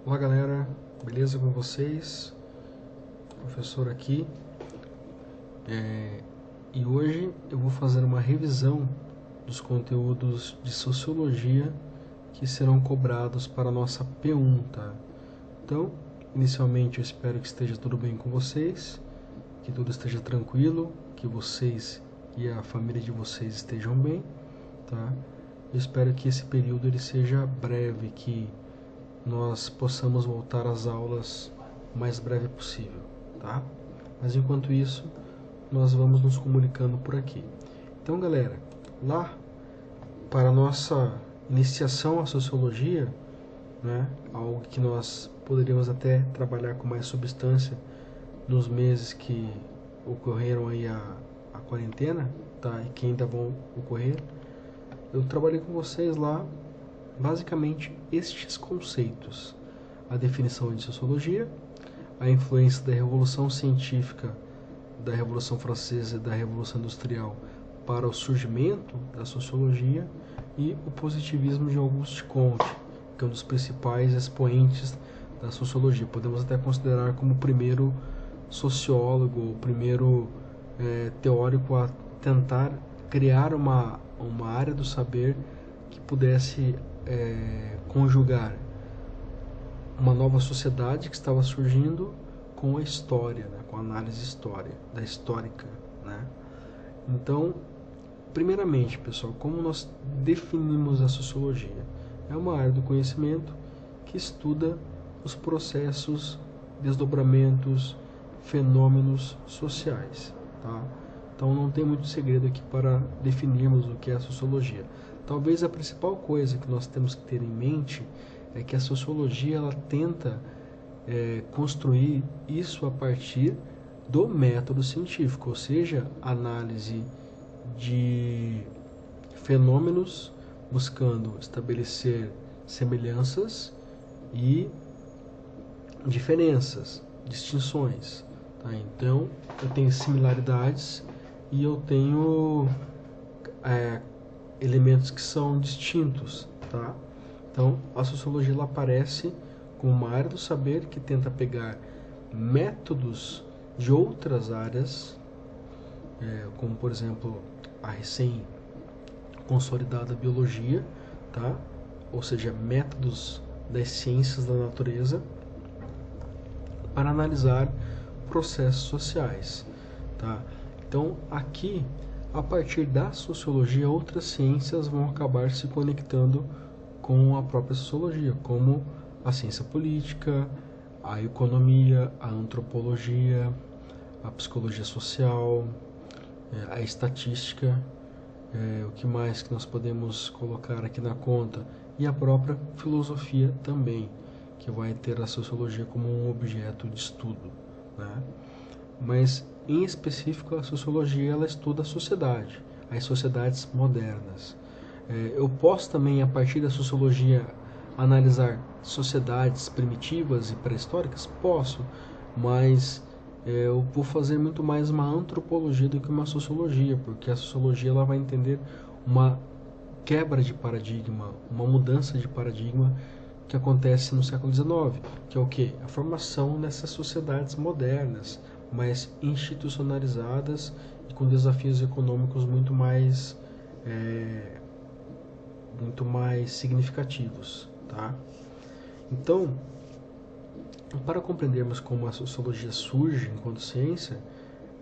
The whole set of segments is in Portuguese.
Olá galera, beleza com vocês? Professor aqui. E hoje eu vou fazer uma revisão dos conteúdos de Sociologia que serão cobrados para a nossa P1, tá? Então, inicialmente eu espero que esteja tudo bem com vocês, que tudo esteja tranquilo, que vocês e a família de vocês estejam bem, tá? Eu espero que esse período ele seja breve, que nós possamos voltar às aulas o mais breve possível, tá? Mas enquanto isso, nós vamos nos comunicando por aqui. Então, galera, lá para a nossa iniciação à sociologia, né, algo que nós poderíamos até trabalhar com mais substância nos meses que ocorreram aí a quarentena, tá? E que ainda vão ocorrer, eu trabalhei com vocês lá basicamente estes conceitos: a definição de sociologia, a influência da revolução científica, da Revolução Francesa e da Revolução Industrial para o surgimento da sociologia, e o positivismo de Auguste Comte, que é um dos principais expoentes da sociologia. Podemos até considerar como o primeiro sociólogo, o primeiro teórico a tentar criar uma área do saber que pudesse conjugar uma nova sociedade que estava surgindo com a história, né, com a análise histórica, né? Então, primeiramente, pessoal, como nós definimos a sociologia? É uma área do conhecimento que estuda os processos, desdobramentos, fenômenos sociais, tá? Então não tem muito segredo aqui para definirmos o que é a sociologia. Talvez a principal coisa que nós temos que ter em mente é que a sociologia ela tenta construir isso a partir do método científico, ou seja, análise de fenômenos buscando estabelecer semelhanças e diferenças, distinções, tá? Então eu tenho similaridades e eu tenho elementos que são distintos, tá? Então a sociologia ela aparece como uma área do saber que tenta pegar métodos de outras áreas, como por exemplo a recém-consolidada biologia, tá? Ou seja, métodos das ciências da natureza para analisar processos sociais, tá? Então aqui, a partir da sociologia, outras ciências vão acabar se conectando com a própria sociologia, como a ciência política, a economia, a antropologia, a psicologia social, a estatística, o que mais que nós podemos colocar aqui na conta, e a própria filosofia também, que vai ter a sociologia como um objeto de estudo, né? Mas em específico a sociologia ela estuda a sociedade, as sociedades modernas. Eu posso também, a partir da sociologia, analisar sociedades primitivas e pré-históricas? Posso, mas eu vou fazer muito mais uma antropologia do que uma sociologia, porque a sociologia ela vai entender uma quebra de paradigma, uma mudança de paradigma que acontece no século XIX, que é o quê? A formação dessas sociedades modernas, mais institucionalizadas e com desafios econômicos muito mais significativos, tá? Então, para compreendermos como a sociologia surge enquanto ciência,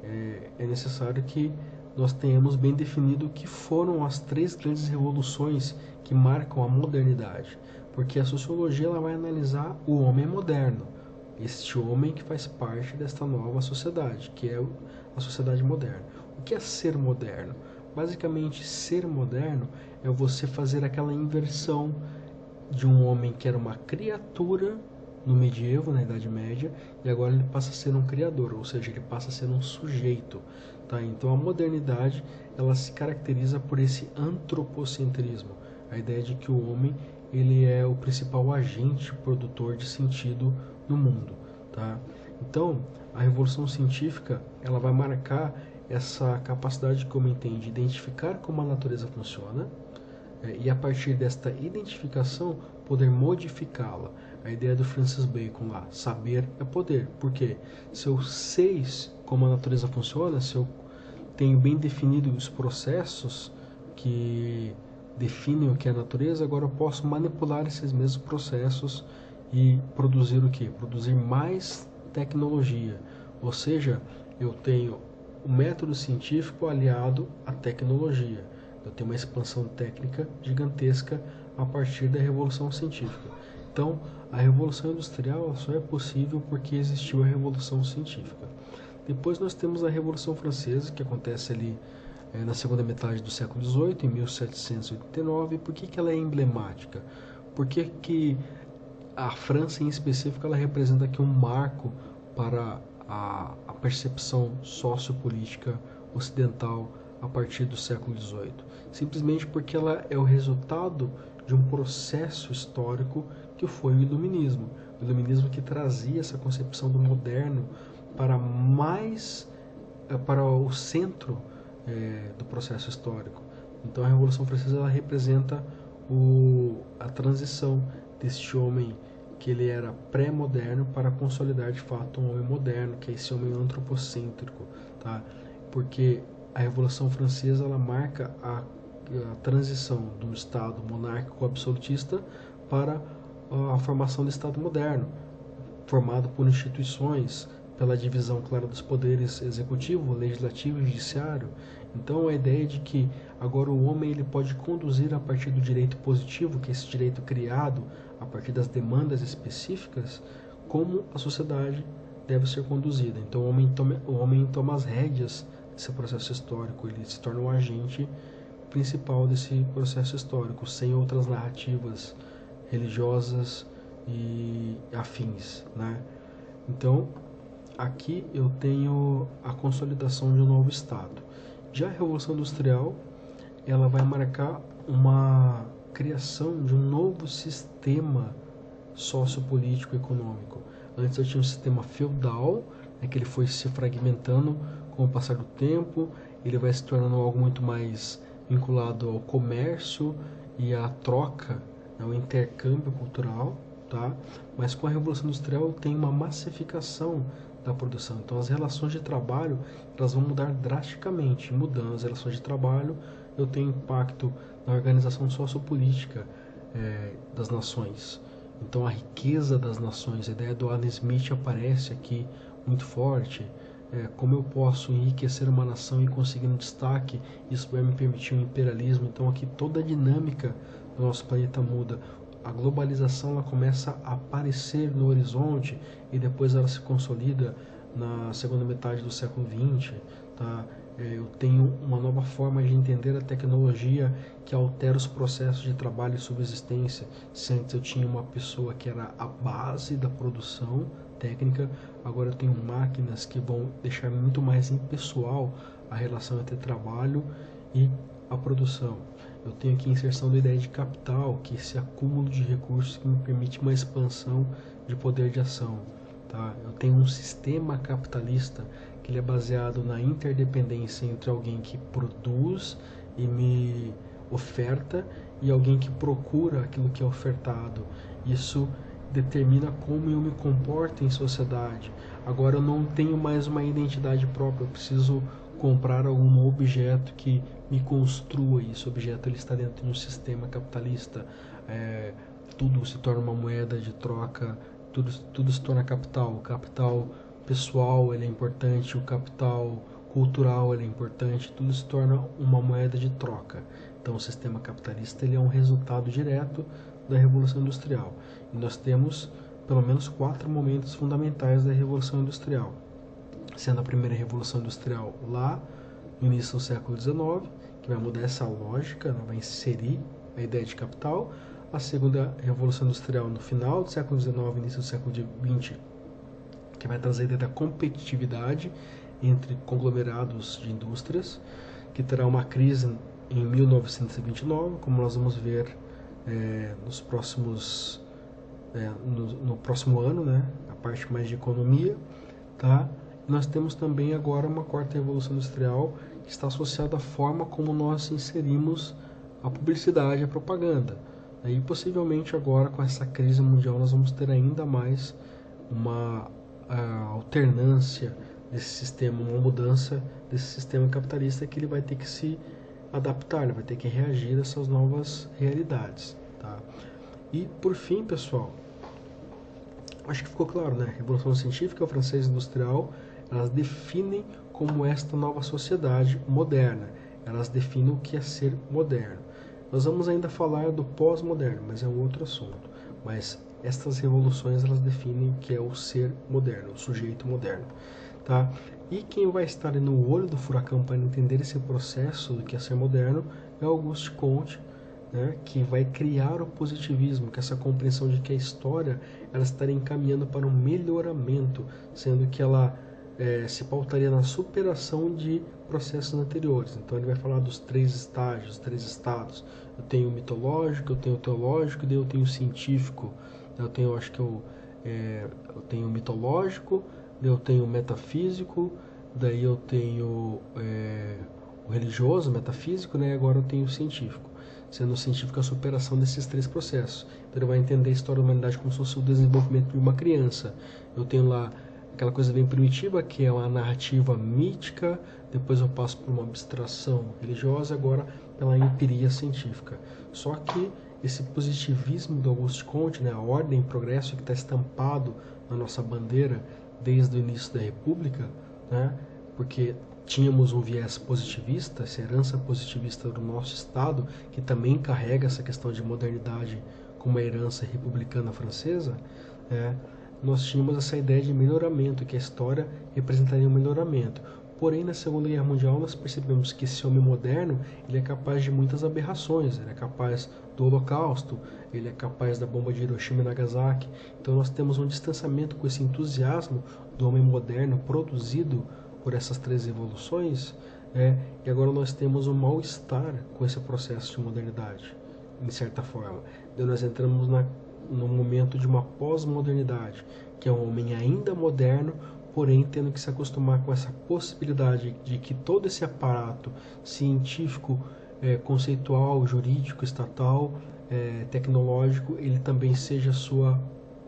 é necessário que nós tenhamos bem definido o que foram as três grandes revoluções que marcam a modernidade, porque a sociologia ela vai analisar o homem moderno, este homem que faz parte desta nova sociedade, que é a sociedade moderna. O que é ser moderno? Basicamente, ser moderno é você fazer aquela inversão de um homem que era uma criatura no medievo, na Idade Média, e agora ele passa a ser um criador, ou seja, ele passa a ser um sujeito, tá? Então a modernidade ela se caracteriza por esse antropocentrismo, a ideia de que o homem ele é o principal agente produtor de sentido no mundo, tá? Então a revolução científica ela vai marcar essa capacidade que o homem tem de identificar como a natureza funciona, e a partir desta identificação poder modificá-la. A ideia do Francis Bacon lá, saber é poder. Por quê? Se eu sei como a natureza funciona, se eu tenho bem definido os processos que definem o que é a natureza, agora eu posso manipular esses mesmos processos e produzir o quê? Produzir mais tecnologia. Ou seja, eu tenho o método científico aliado à tecnologia. Eu tenho uma expansão técnica gigantesca a partir da Revolução Científica. Então, a Revolução Industrial só é possível porque existiu a Revolução Científica. Depois nós temos a Revolução Francesa, que acontece ali na segunda metade do século XVIII, em 1789. Por que ela é emblemática? Porque que a França, em específico, ela representa aqui um marco para a percepção sociopolítica ocidental a partir do século XVIII. Simplesmente porque ela é o resultado de um processo histórico que foi o Iluminismo. O Iluminismo que trazia essa concepção do moderno para o centro do processo histórico. Então a Revolução Francesa ela representa a transição deste homem que ele era pré-moderno para consolidar de fato um homem moderno, que é esse homem antropocêntrico, tá? Porque a Revolução Francesa ela marca a transição do Estado monárquico absolutista para a formação do Estado moderno, formado por instituições, pela divisão clara dos poderes executivo, legislativo e judiciário. Então a ideia de que agora o homem ele pode conduzir a partir do direito positivo, que é esse direito criado a partir das demandas específicas, como a sociedade deve ser conduzida. Então o homem toma as rédeas desse processo histórico, ele se torna o agente principal desse processo histórico, sem outras narrativas religiosas e afins, né? Então, aqui eu tenho a consolidação de um novo Estado. Já a Revolução Industrial, ela vai marcar uma criação de um novo sistema sociopolítico econômico. Antes eu tinha um sistema feudal, que ele foi se fragmentando com o passar do tempo, ele vai se tornando algo muito mais vinculado ao comércio e à troca, ao intercâmbio cultural, tá? Mas com a Revolução Industrial tem uma massificação da produção. Então as relações de trabalho elas vão mudar drasticamente. Mudando as relações de trabalho, eu tenho impacto na organização sociopolítica das nações. Então a riqueza das nações, a ideia do Adam Smith aparece aqui muito forte. Como eu posso enriquecer uma nação e conseguir um destaque, isso vai me permitir um imperialismo. Então aqui toda a dinâmica do nosso planeta muda. A globalização ela começa a aparecer no horizonte e depois ela se consolida na segunda metade do século XX. Tá? Eu tenho uma nova forma de entender a tecnologia que altera os processos de trabalho e subsistência. Se antes eu tinha uma pessoa que era a base da produção técnica, agora eu tenho máquinas que vão deixar muito mais impessoal a relação entre trabalho e a produção. Eu tenho aqui a inserção da ideia de capital, que é esse acúmulo de recursos que me permite uma expansão de poder de ação. Tá? Eu tenho um sistema capitalista que ele é baseado na interdependência entre alguém que produz e me oferta e alguém que procura aquilo que é ofertado. Isso determina como eu me comporto em sociedade. Agora eu não tenho mais uma identidade própria, eu preciso comprar algum objeto que me construa. Esse objeto ele está dentro de um sistema capitalista. Tudo se torna uma moeda de troca, tudo se torna capital. O capital pessoal ele é importante, o capital cultural ele é importante, tudo se torna uma moeda de troca. Então o sistema capitalista ele é um resultado direto da Revolução Industrial. E nós temos pelo menos 4 momentos fundamentais da Revolução Industrial. Sendo a primeira Revolução Industrial lá no início do século XIX, que vai mudar essa lógica, vai inserir a ideia de capital. A segunda Revolução Industrial no final do século XIX, início do século XX, que vai trazer a ideia da competitividade entre conglomerados de indústrias, que terá uma crise em 1929, como nós vamos ver no próximo ano, né? A parte mais de economia, tá? Nós temos também agora uma quarta revolução industrial que está associada à forma como nós inserimos a publicidade e a propaganda. Aí possivelmente agora com essa crise mundial nós vamos ter ainda mais uma alternância desse sistema, uma mudança desse sistema capitalista que ele vai ter que se adaptar, ele vai ter que reagir a essas novas realidades, tá? E por fim, pessoal, acho que ficou claro, né? Revolução Científica, Francesa Industrial, elas definem como esta nova sociedade moderna, elas definem o que é ser moderno. Nós vamos ainda falar do pós-moderno, mas é um outro assunto. Mas estas revoluções elas definem o que é o ser moderno, o sujeito moderno, tá? E quem vai estar no olho do furacão para entender esse processo do que é ser moderno é Auguste Comte, né, que vai criar o positivismo, que é essa compreensão de que a história ela estaria encaminhando para um melhoramento, sendo que ela se pautaria na superação de processos anteriores. Então ele vai falar dos 3 estágios, 3 estados. Eu tenho o mitológico, eu tenho o teológico e daí eu tenho o científico. Eu tenho, acho que eu tenho o mitológico, daí eu tenho o metafísico, daí eu tenho o religioso, metafísico, né? E agora eu tenho o científico. Sendo o científico a superação desses 3 processos. Então ele vai entender a história da humanidade como se fosse o desenvolvimento de uma criança. Eu tenho lá aquela coisa bem primitiva, que é uma narrativa mítica, depois eu passo por uma abstração religiosa, agora pela empiria científica. Só que esse positivismo do Auguste Comte, né, a ordem e progresso que está estampado na nossa bandeira desde o início da República, né, porque tínhamos um viés positivista, essa herança positivista do nosso Estado, que também carrega essa questão de modernidade como uma herança republicana francesa, nós tínhamos essa ideia de melhoramento, que a história representaria um melhoramento. Porém, na Segunda Guerra Mundial, nós percebemos que esse homem moderno ele é capaz de muitas aberrações. Ele é capaz do Holocausto, ele é capaz da bomba de Hiroshima e Nagasaki. Então, nós temos um distanciamento com esse entusiasmo do homem moderno produzido por essas 3 revoluções, e agora nós temos um mal-estar com esse processo de modernidade, de certa forma. Então, nós entramos no momento de uma pós-modernidade, que é um homem ainda moderno, porém tendo que se acostumar com essa possibilidade de que todo esse aparato científico, conceitual, jurídico, estatal, tecnológico, ele também seja a sua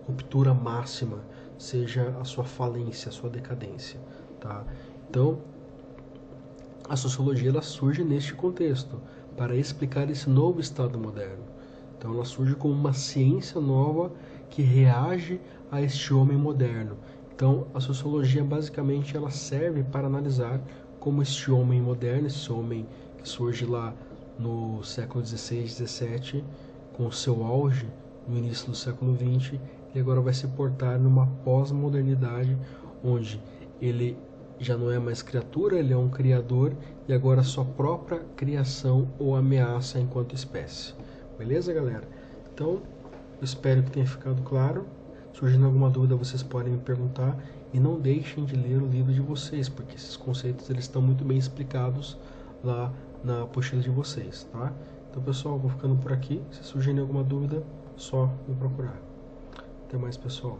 ruptura máxima, seja a sua falência, a sua decadência, tá? Então, a sociologia ela surge neste contexto, para explicar esse novo estado moderno. Então ela surge como uma ciência nova que reage a este homem moderno. Então a sociologia basicamente ela serve para analisar como este homem moderno, esse homem que surge lá no século XVI, XVII, com o seu auge no início do século XX, e agora vai se portar numa pós-modernidade, onde ele já não é mais criatura, ele é um criador, e agora sua própria criação ou ameaça enquanto espécie. Beleza, galera? Então, eu espero que tenha ficado claro. Surgindo alguma dúvida, vocês podem me perguntar. E não deixem de ler o livro de vocês, porque esses conceitos eles estão muito bem explicados lá na apostila de vocês, tá? Então, pessoal, vou ficando por aqui. Se surgirem alguma dúvida, só me procurar. Até mais, pessoal.